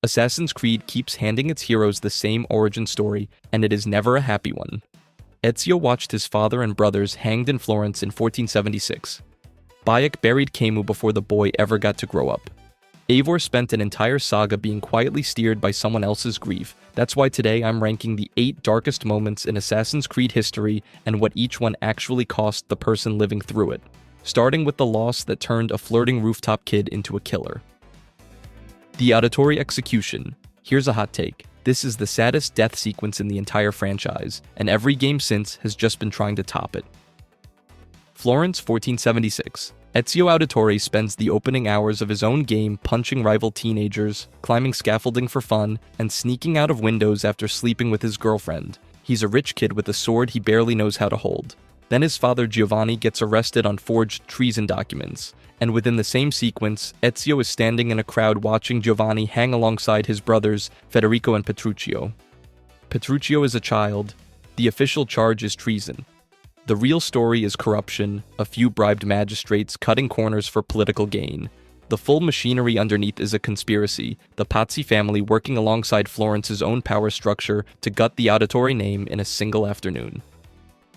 Assassin's Creed keeps handing its heroes the same origin story, and it is never a happy one. Ezio watched his father and brothers hanged in Florence in 1476. Bayek buried Camus before the boy ever got to grow up. Eivor spent an entire saga being quietly steered by someone else's grief. That's why today I'm ranking the 8 darkest moments in Assassin's Creed history and what each one actually cost the person living through it, starting with the loss that turned a flirting rooftop kid into a killer. The Auditore Execution. Here's a hot take. This is the saddest death sequence in the entire franchise, and every game since has just been trying to top it. Florence, 1476. Ezio Auditore spends the opening hours of his own game punching rival teenagers, climbing scaffolding for fun, and sneaking out of windows after sleeping with his girlfriend. He's a rich kid with a sword he barely knows how to hold. Then his father Giovanni gets arrested on forged treason documents, and within the same sequence, Ezio is standing in a crowd watching Giovanni hang alongside his brothers Federico and Petruccio. Petruccio is a child. The official charge is treason. The real story is corruption, a few bribed magistrates cutting corners for political gain. The full machinery underneath is a conspiracy, the Pazzi family working alongside Florence's own power structure to gut the Auditore name in a single afternoon.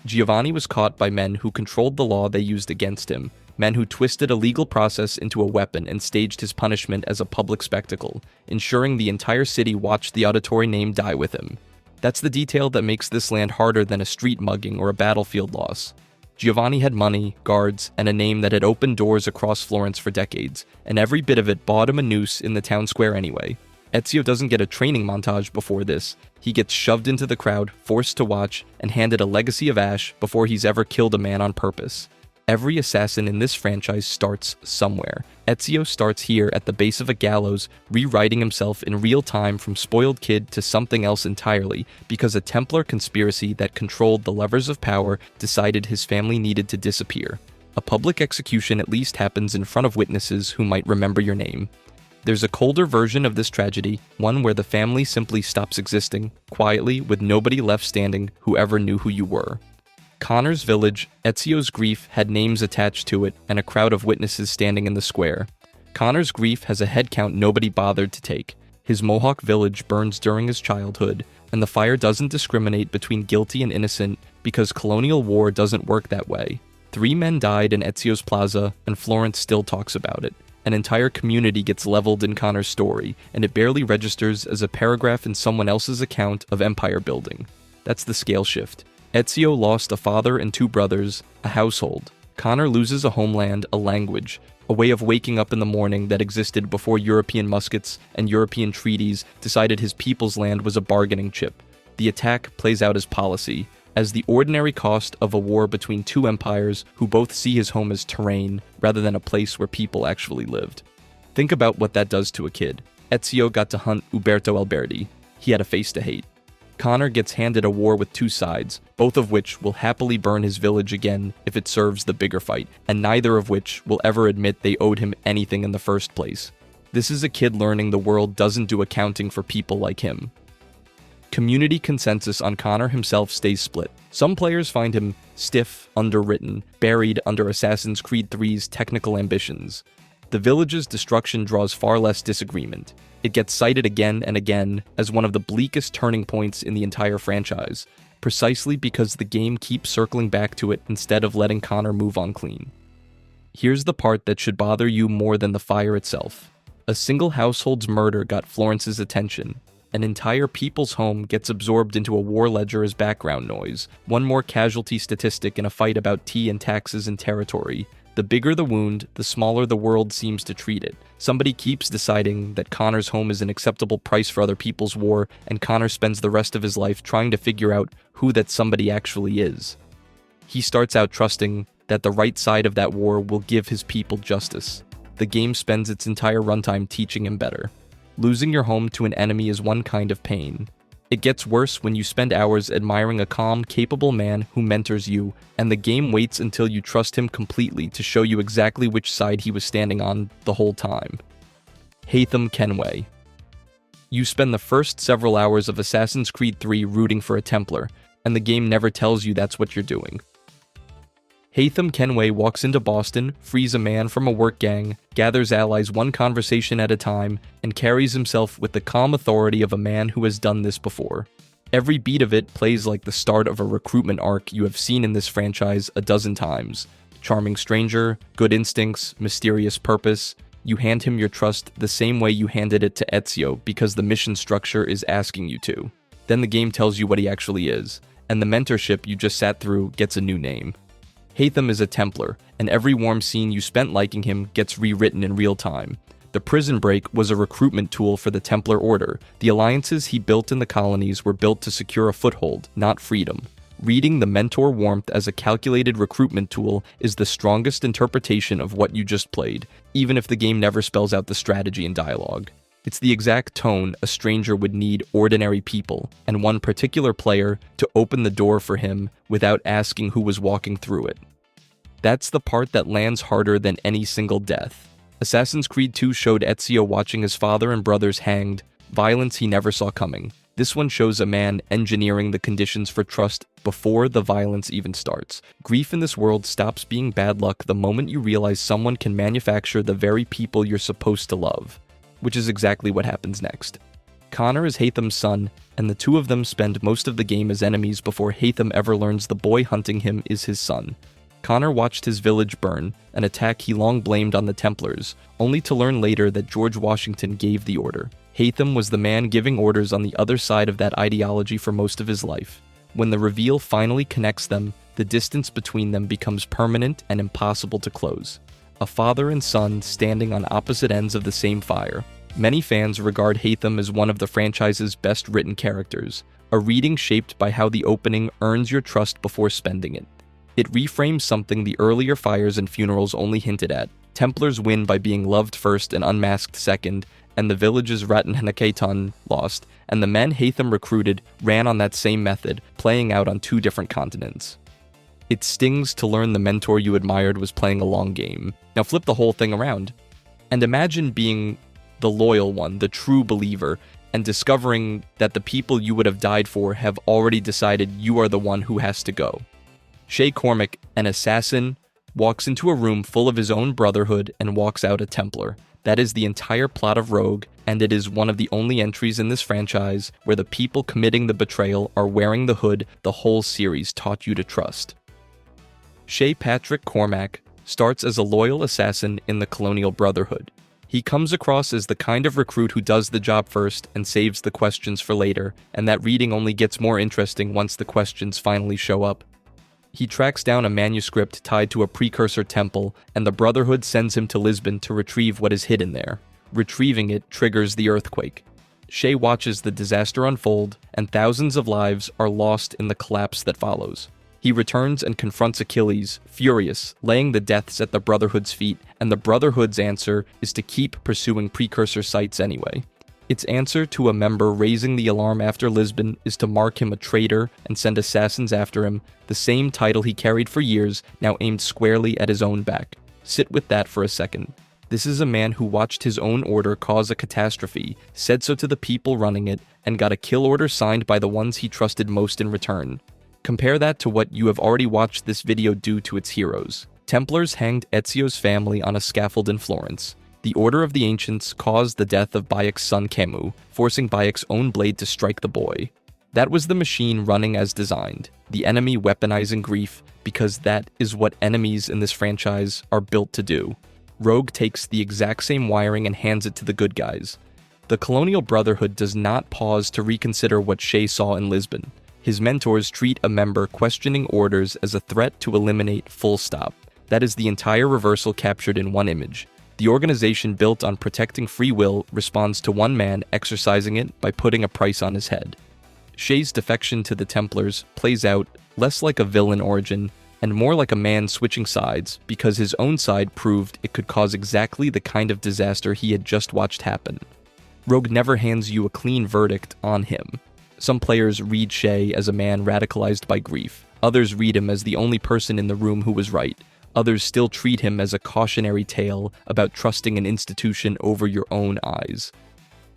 Giovanni was caught by men who controlled the law they used against him, men who twisted a legal process into a weapon and staged his punishment as a public spectacle, ensuring the entire city watched the Auditore name die with him. That's the detail that makes this land harder than a street mugging or a battlefield loss. Giovanni had money, guards, and a name that had opened doors across Florence for decades, and every bit of it bought him a noose in the town square anyway. Ezio doesn't get a training montage before this. He gets shoved into the crowd, forced to watch, and handed a legacy of ash before he's ever killed a man on purpose. Every assassin in this franchise starts somewhere. Ezio starts here at the base of a gallows, rewriting himself in real time from spoiled kid to something else entirely, because a Templar conspiracy that controlled the levers of power decided his family needed to disappear. A public execution at least happens in front of witnesses who might remember your name. There's a colder version of this tragedy, one where the family simply stops existing, quietly, with nobody left standing who ever knew who you were. Connor's village, Ezio's grief had names attached to it and a crowd of witnesses standing in the square. Connor's grief has a head count nobody bothered to take. His Mohawk village burns during his childhood, and the fire doesn't discriminate between guilty and innocent because colonial war doesn't work that way. 3 men died in Ezio's plaza, and Florence still talks about it. An entire community gets leveled in Connor's story, and it barely registers as a paragraph in someone else's account of empire building. That's the scale shift. Ezio lost a father and 2 brothers, a household. Connor loses a homeland, a language, a way of waking up in the morning that existed before European muskets and European treaties decided his people's land was a bargaining chip. The attack plays out as policy, as the ordinary cost of a war between 2 empires who both see his home as terrain rather than a place where people actually lived. Think about what that does to a kid. Ezio got to hunt Uberto Alberti. He had a face to hate. Connor gets handed a war with 2 sides, both of which will happily burn his village again if it serves the bigger fight, and neither of which will ever admit they owed him anything in the first place. This is a kid learning the world doesn't do accounting for people like him. Community consensus on Connor himself stays split. Some players find him stiff, underwritten, buried under Assassin's Creed 3's technical ambitions. The village's destruction draws far less disagreement. It gets cited again and again as one of the bleakest turning points in the entire franchise, precisely because the game keeps circling back to it instead of letting Connor move on clean. Here's the part that should bother you more than the fire itself. A single household's murder got Florence's attention. An entire people's home gets absorbed into a war ledger as background noise, one more casualty statistic in a fight about tea and taxes and territory. The bigger the wound, the smaller the world seems to treat it. Somebody keeps deciding that Connor's home is an acceptable price for other people's war, and Connor spends the rest of his life trying to figure out who that somebody actually is. He starts out trusting that the right side of that war will give his people justice. The game spends its entire runtime teaching him better. Losing your home to an enemy is one kind of pain. It gets worse when you spend hours admiring a calm, capable man who mentors you, and the game waits until you trust him completely to show you exactly which side he was standing on the whole time. Haytham Kenway. You spend the first several hours of Assassin's Creed 3 rooting for a Templar, and the game never tells you that's what you're doing. Haytham Kenway walks into Boston, frees a man from a work gang, gathers allies one conversation at a time, and carries himself with the calm authority of a man who has done this before. Every beat of it plays like the start of a recruitment arc you have seen in this franchise a dozen times. Charming stranger, good instincts, mysterious purpose. You hand him your trust the same way you handed it to Ezio because the mission structure is asking you to. Then the game tells you what he actually is, and the mentorship you just sat through gets a new name. Haytham is a Templar, and every warm scene you spent liking him gets rewritten in real time. The prison break was a recruitment tool for the Templar Order. The alliances he built in the colonies were built to secure a foothold, not freedom. Reading the mentor warmth as a calculated recruitment tool is the strongest interpretation of what you just played, even if the game never spells out the strategy in dialogue. It's the exact tone a stranger would need ordinary people, and one particular player, to open the door for him without asking who was walking through it. That's the part that lands harder than any single death. Assassin's Creed 2 showed Ezio watching his father and brothers hanged, violence he never saw coming. This one shows a man engineering the conditions for trust before the violence even starts. Grief in this world stops being bad luck the moment you realize someone can manufacture the very people you're supposed to love, which is exactly what happens next. Connor is Haytham's son, and the two of them spend most of the game as enemies before Haytham ever learns the boy hunting him is his son. Connor watched his village burn, an attack he long blamed on the Templars, only to learn later that George Washington gave the order. Haytham was the man giving orders on the other side of that ideology for most of his life. When the reveal finally connects them, the distance between them becomes permanent and impossible to close. A father and son standing on opposite ends of the same fire. Many fans regard Haytham as one of the franchise's best written characters, a reading shaped by how the opening earns your trust before spending it. It reframes something the earlier Fires and Funerals only hinted at. Templars win by being loved first and unmasked second, and the villages Ratenhaketan lost, and the men Haytham recruited ran on that same method, playing out on two different continents. It stings to learn the mentor you admired was playing a long game. Now flip the whole thing around, and imagine being the loyal one, the true believer, and discovering that the people you would have died for have already decided you are the one who has to go. Shay Cormac, an assassin, walks into a room full of his own brotherhood and walks out a Templar. That is the entire plot of Rogue, and it is one of the only entries in this franchise where the people committing the betrayal are wearing the hood the whole series taught you to trust. Shay Patrick Cormac starts as a loyal assassin in the Colonial Brotherhood. He comes across as the kind of recruit who does the job first and saves the questions for later, and that reading only gets more interesting once the questions finally show up. He tracks down a manuscript tied to a precursor temple, and the Brotherhood sends him to Lisbon to retrieve what is hidden there. Retrieving it triggers the earthquake. Shay watches the disaster unfold, and thousands of lives are lost in the collapse that follows. He returns and confronts Achilles, furious, laying the deaths at the Brotherhood's feet, and the Brotherhood's answer is to keep pursuing precursor sites anyway. Its answer to a member raising the alarm after Lisbon is to mark him a traitor and send assassins after him, the same title he carried for years, now aimed squarely at his own back. Sit with that for a second. This is a man who watched his own order cause a catastrophe, said so to the people running it, and got a kill order signed by the ones he trusted most in return. Compare that to what you have already watched this video do to its heroes. Templars hanged Ezio's family on a scaffold in Florence. The Order of the Ancients caused the death of Bayek's son Camus, forcing Bayek's own blade to strike the boy. That was the machine running as designed, the enemy weaponizing grief, because that is what enemies in this franchise are built to do. Rogue takes the exact same wiring and hands it to the good guys. The Colonial Brotherhood does not pause to reconsider what Shay saw in Lisbon. His mentors treat a member questioning orders as a threat to eliminate, full stop. That is the entire reversal captured in one image. The organization built on protecting free will responds to one man exercising it by putting a price on his head. Shay's defection to the Templars plays out less like a villain origin and more like a man switching sides because his own side proved it could cause exactly the kind of disaster he had just watched happen. Rogue never hands you a clean verdict on him. Some players read Shay as a man radicalized by grief. Others read him as the only person in the room who was right. Others still treat him as a cautionary tale about trusting an institution over your own eyes.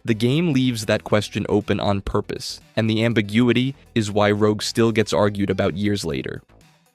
The game leaves that question open on purpose, and the ambiguity is why Rogue still gets argued about years later.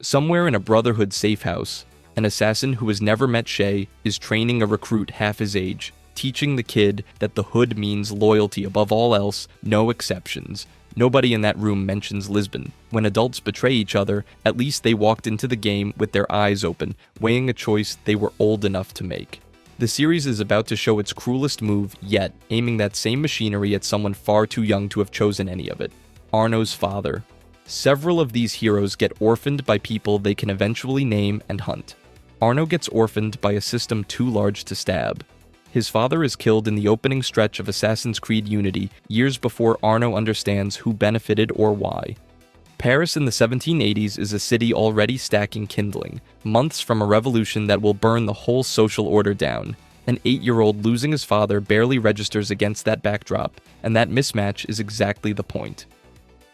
Somewhere in a Brotherhood safe house, an assassin who has never met Shay is training a recruit half his age, teaching the kid that the hood means loyalty above all else, no exceptions. Nobody in that room mentions Lisbon. When adults betray each other, at least they walked into the game with their eyes open, weighing a choice they were old enough to make. The series is about to show its cruelest move yet, aiming that same machinery at someone far too young to have chosen any of it: Arno's father. Several of these heroes get orphaned by people they can eventually name and hunt. Arno gets orphaned by a system too large to stab. His father is killed in the opening stretch of Assassin's Creed Unity, years before Arno understands who benefited or why. Paris in the 1780s is a city already stacking kindling, months from a revolution that will burn the whole social order down. An 8-year-old losing his father barely registers against that backdrop, and that mismatch is exactly the point.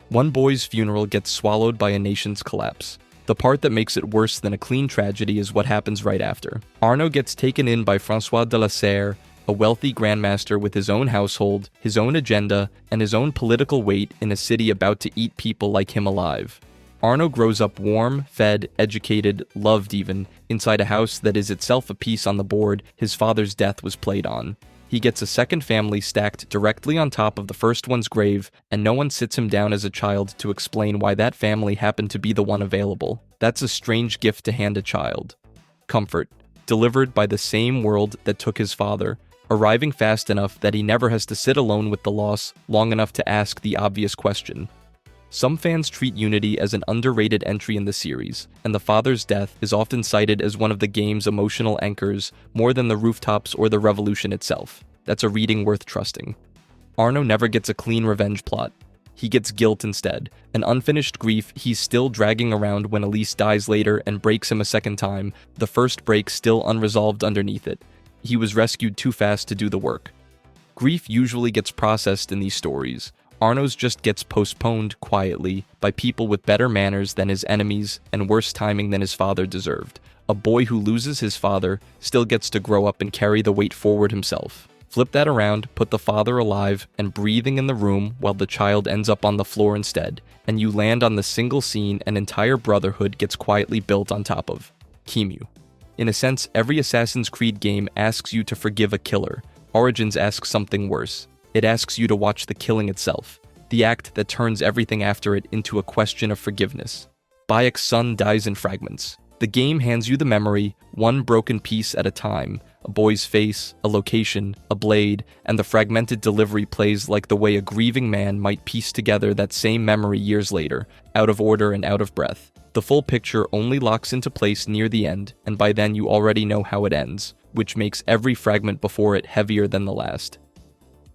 One boy's funeral gets swallowed by a nation's collapse. The part that makes it worse than a clean tragedy is what happens right after. Arno gets taken in by François de la Serre, a wealthy grandmaster with his own household, his own agenda, and his own political weight in a city about to eat people like him alive. Arno grows up warm, fed, educated, loved even, inside a house that is itself a piece on the board his father's death was played on. He gets a second family stacked directly on top of the first one's grave, and no one sits him down as a child to explain why that family happened to be the one available. That's a strange gift to hand a child. Comfort, delivered by the same world that took his father, arriving fast enough that he never has to sit alone with the loss long enough to ask the obvious question. Some fans treat Unity as an underrated entry in the series, and the father's death is often cited as one of the game's emotional anchors more than the rooftops or the revolution itself. That's a reading worth trusting. Arno never gets a clean revenge plot. He gets guilt instead, an unfinished grief he's still dragging around when Elise dies later and breaks him a second time, the first break still unresolved underneath it. He was rescued too fast to do the work. Grief usually gets processed in these stories. Arno's just gets postponed quietly by people with better manners than his enemies and worse timing than his father deserved. A boy who loses his father still gets to grow up and carry the weight forward himself. Flip that around, put the father alive and breathing in the room while the child ends up on the floor instead, and you land on the single scene an entire brotherhood gets quietly built on top of: Kemu. In a sense, every Assassin's Creed game asks you to forgive a killer. Origins asks something worse. It asks you to watch the killing itself, the act that turns everything after it into a question of forgiveness. Bayek's son dies in fragments. The game hands you the memory, one broken piece at a time: a boy's face, a location, a blade, and the fragmented delivery plays like the way a grieving man might piece together that same memory years later, out of order and out of breath. The full picture only locks into place near the end, and by then you already know how it ends, which makes every fragment before it heavier than the last.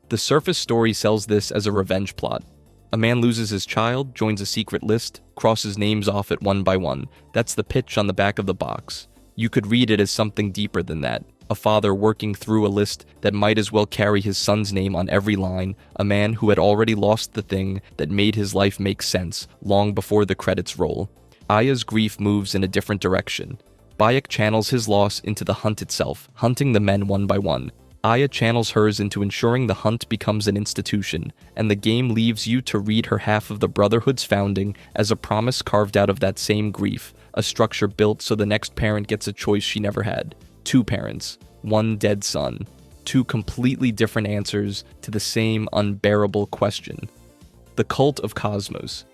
The surface story sells this as a revenge plot. A man loses his child, joins a secret list, crosses names off it one by one. That's the pitch on the back of the box. You could read it as something deeper than that. A father working through a list that might as well carry his son's name on every line, a man who had already lost the thing that made his life make sense long before the credits roll. Aya's grief moves in a different direction. Bayek channels his loss into the hunt itself, hunting the men one by one. Aya channels hers into ensuring the hunt becomes an institution, and the game leaves you to read her half of the Brotherhood's founding as a promise carved out of that same grief, a structure built so the next parent gets a choice she never had. 2 parents, 1 dead son, 2 completely different answers to the same unbearable question. The Cult of Cosmos.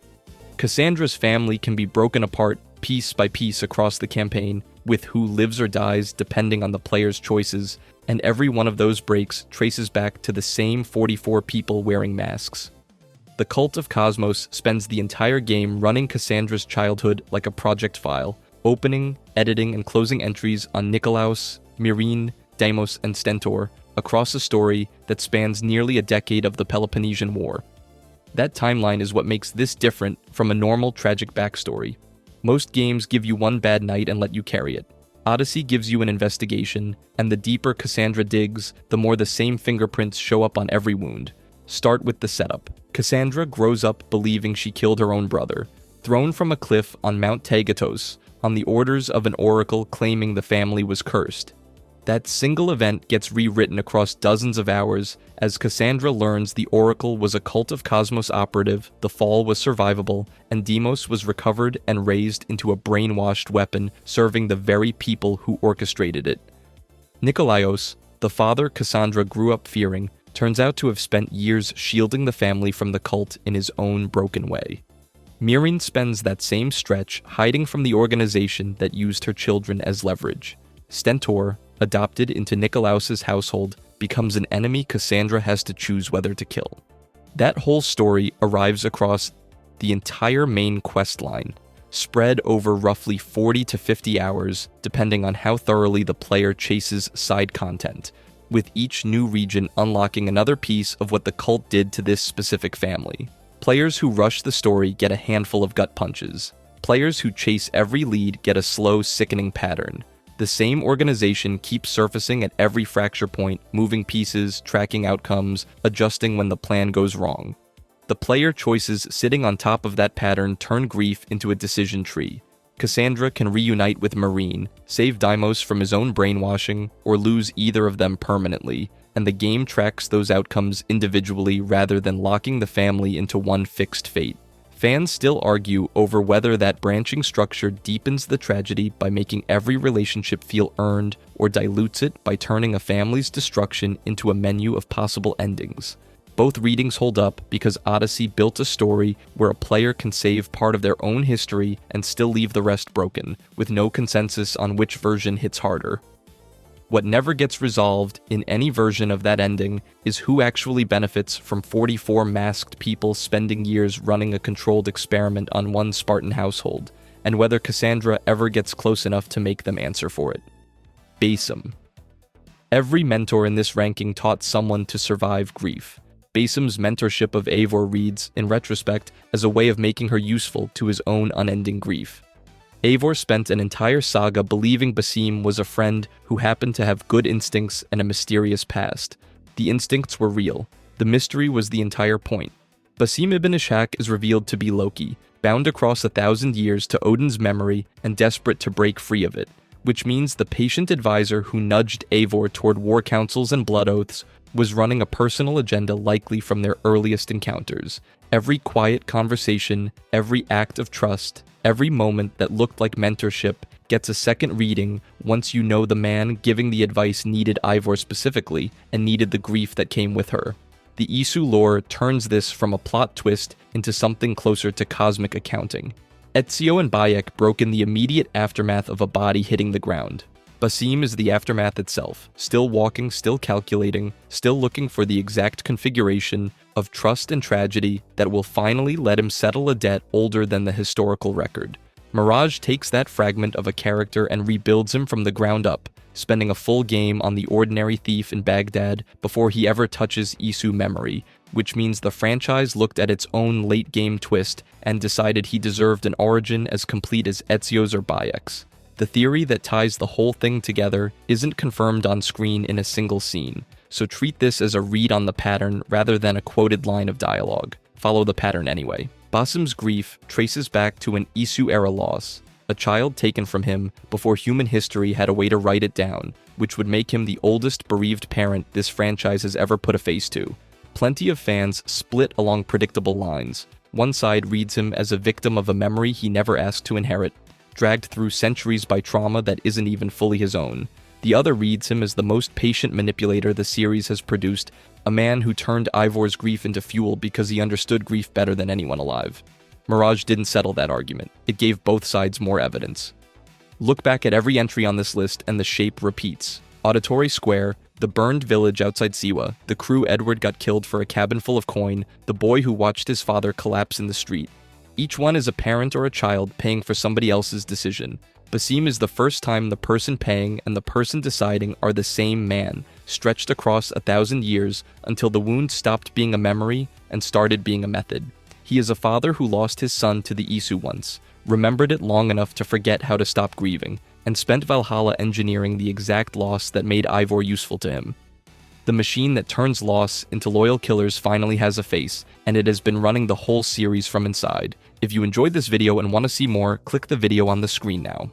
Cassandra's family can be broken apart piece by piece across the campaign, with who lives or dies depending on the player's choices, and every one of those breaks traces back to the same 44 people wearing masks. The Cult of Cosmos spends the entire game running Cassandra's childhood like a project file, opening, editing, and closing entries on Nikolaos, Myrrine, Deimos, and Stentor across a story that spans nearly a decade of the Peloponnesian War. That timeline is what makes this different from a normal tragic backstory. Most games give you one bad night and let you carry it. Odyssey gives you an investigation, and the deeper Cassandra digs, the more the same fingerprints show up on every wound. Start with the setup. Cassandra grows up believing she killed her own brother, thrown from a cliff on Mount Taygetos, on the orders of an oracle claiming the family was cursed. That single event gets rewritten across dozens of hours as Cassandra learns the Oracle was a Cult of Cosmos operative, the Fall was survivable, and Deimos was recovered and raised into a brainwashed weapon serving the very people who orchestrated it. Nikolaios, the father Cassandra grew up fearing, turns out to have spent years shielding the family from the cult in his own broken way. Mirene spends that same stretch hiding from the organization that used her children as leverage. Stentor, adopted into Nikolaos' household, becomes an enemy Cassandra has to choose whether to kill. That whole story arrives across the entire main quest line, spread over roughly 40 to 50 hours, depending on how thoroughly the player chases side content, with each new region unlocking another piece of what the cult did to this specific family. Players who rush the story get a handful of gut punches. Players who chase every lead get a slow, sickening pattern. The same organization keeps surfacing at every fracture point, moving pieces, tracking outcomes, adjusting when the plan goes wrong. The player choices sitting on top of that pattern turn grief into a decision tree. Cassandra can reunite with Mirene, save Deimos from his own brainwashing, or lose either of them permanently, and the game tracks those outcomes individually rather than locking the family into one fixed fate. Fans still argue over whether that branching structure deepens the tragedy by making every relationship feel earned or dilutes it by turning a family's destruction into a menu of possible endings. Both readings hold up because Odyssey built a story where a player can save part of their own history and still leave the rest broken, with no consensus on which version hits harder. What never gets resolved in any version of that ending is who actually benefits from 44 masked people spending years running a controlled experiment on one Spartan household, and whether Cassandra ever gets close enough to make them answer for it. Basim. Every mentor in this ranking taught someone to survive grief. Basim's mentorship of Eivor reads, in retrospect, as a way of making her useful to his own unending grief. Eivor spent an entire saga believing Basim was a friend who happened to have good instincts and a mysterious past. The instincts were real. The mystery was the entire point. Basim ibn Ishaq is revealed to be Loki, bound across 1,000 years to Odin's memory and desperate to break free of it, which means the patient advisor who nudged Eivor toward war councils and blood oaths was running a personal agenda likely from their earliest encounters. Every quiet conversation, every act of trust, every moment that looked like mentorship gets a second reading once you know the man giving the advice needed Eivor specifically and needed the grief that came with her. The Isu lore turns this from a plot twist into something closer to cosmic accounting. Ezio and Bayek broke in the immediate aftermath of a body hitting the ground. Basim is the aftermath itself, still walking, still calculating, still looking for the exact configuration of trust and tragedy that will finally let him settle a debt older than the historical record. Mirage takes that fragment of a character and rebuilds him from the ground up, spending a full game on the ordinary thief in Baghdad before he ever touches Isu memory, which means the franchise looked at its own late-game twist and decided he deserved an origin as complete as Ezio's or Bayek's. The theory that ties the whole thing together isn't confirmed on screen in a single scene, so treat this as a read on the pattern rather than a quoted line of dialogue. Follow the pattern anyway. Basim's grief traces back to an Isu-era loss, a child taken from him before human history had a way to write it down, which would make him the oldest bereaved parent this franchise has ever put a face to. Plenty of fans split along predictable lines. One side reads him as a victim of a memory he never asked to inherit, dragged through centuries by trauma that isn't even fully his own. The other reads him as the most patient manipulator the series has produced, a man who turned Eivor's grief into fuel because he understood grief better than anyone alive. Mirage didn't settle that argument. It gave both sides more evidence. Look back at every entry on this list and the shape repeats. Auditory Square, the burned village outside Siwa, the crew Edward got killed for a cabin full of coin, the boy who watched his father collapse in the street. Each one is a parent or a child paying for somebody else's decision. Basim is the first time the person paying and the person deciding are the same man, stretched across 1,000 years until the wound stopped being a memory and started being a method. He is a father who lost his son to the Isu once, remembered it long enough to forget how to stop grieving, and spent Valhalla engineering the exact loss that made Eivor useful to him. The machine that turns loss into loyal killers finally has a face, and it has been running the whole series from inside. If you enjoyed this video and want to see more, click the video on the screen now.